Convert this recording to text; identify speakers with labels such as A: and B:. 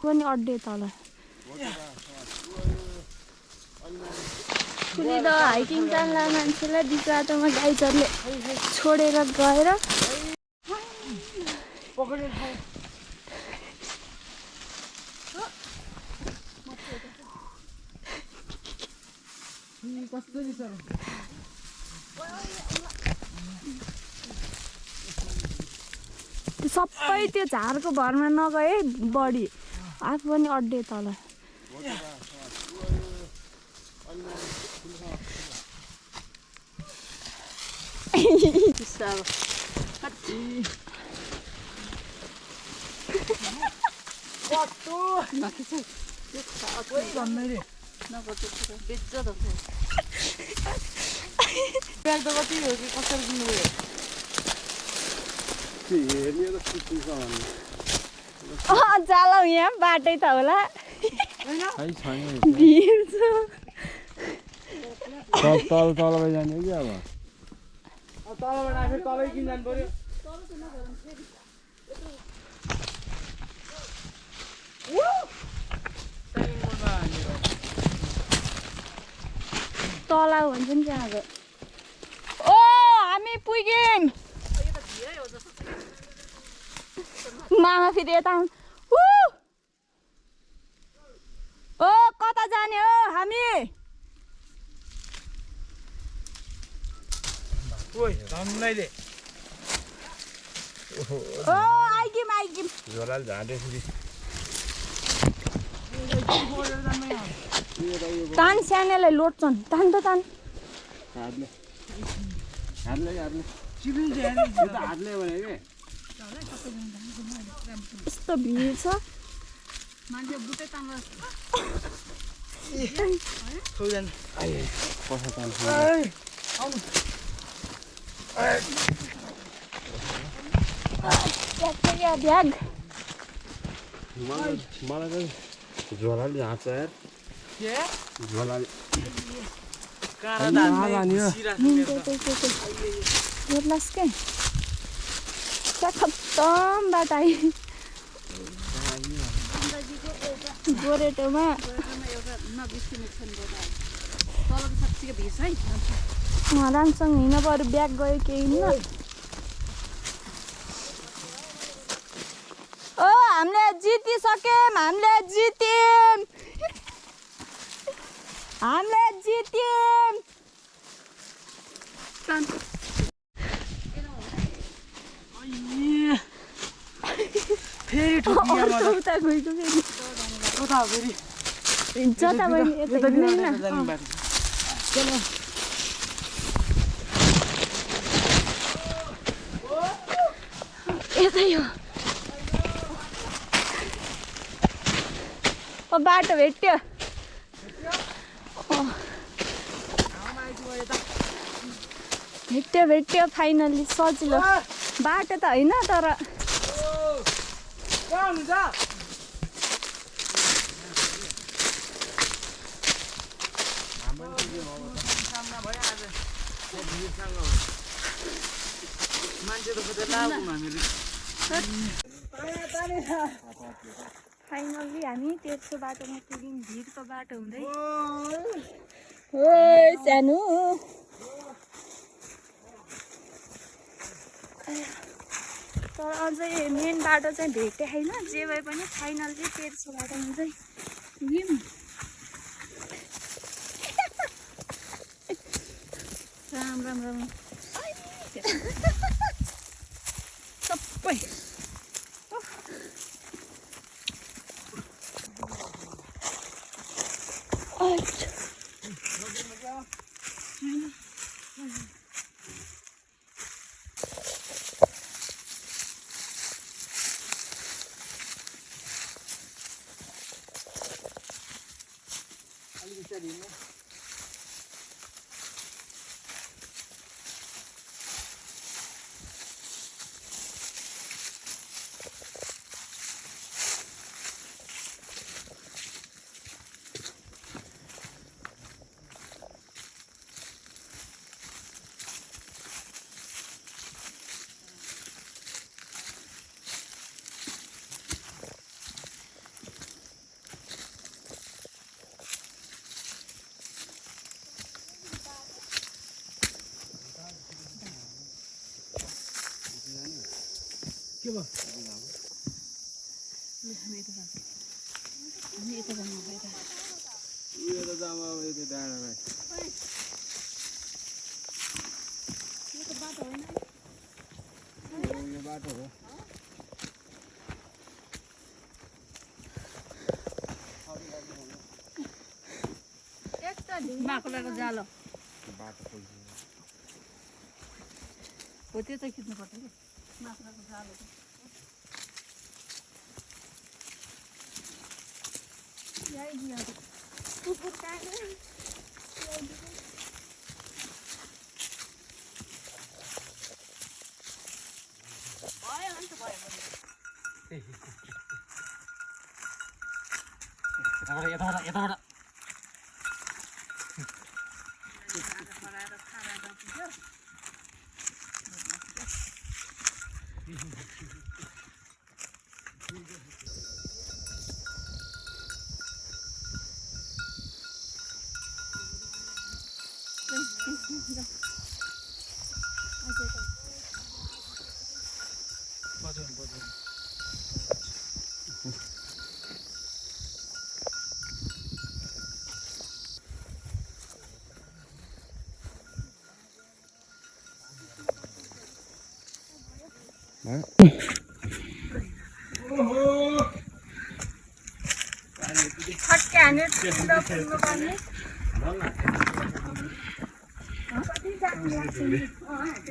A: पनि अड्डे तल फुली त हाइकिङ जान्ला मान्छेलाई बिच बाटोमा गाई चरले छोडेर गएर सबै त्यो झारको भरमा नगए बढी आफू पनि अड्डे तल जाला यहाँ बाटै त होला
B: तल तलबाट जाने कि अब
C: तलबाट आफै तलै किन जानु पर्यो
A: तला भन्छ नि त्यहाँको ओ हामी पुग्यौँ मामा फेरि यता ओ कता जाने हो हामी ओ आइगयौँ
B: झोलाले झाँडे फेरि
A: तान सानोलाई लोट्छन् तान त तान यस्तो भिड छ ब्याग
B: मलाई त झोलाले झाँच्छ यार झोलाले
A: खत्तम बाटो आइ गोरेटोमा राम्रोसँग हिँड्न पर्यो ब्याग गयो केही हिँड्न ओ हामीले जितिसक्यौँ हामीले जित्यौँ
C: फेरि
A: उता गएको फेरि
C: उता फेरि
A: जता बहिनी यता हिँड्दैन यतै हो ओ बाटो भेट्यो भेट्यो फाइनली सजिलो बाटो त होइन तर फाइनली हामी तेर्सो बाटोमा पुग्यौँ भिरको बाटो हुँदै सानो तर अझै मेन बाटो चाहिँ भेटे होइन जे भए पनि फाइनल चाहिँ तेर्सो बाटोमा चाहिँ पुग्यौँ राम राम राम सबै
C: के भयो
B: उयो त जामा यति डाँडामा यो बाटो हो
A: माकुलाको जालो
B: बाटो
A: हो त्यो चाहिँ खिच्नुपर्छ कि माकुलाको जालो
C: यताबाट
A: फट्के हानेर पुग्नुपर्ने कति जानु लाग्छ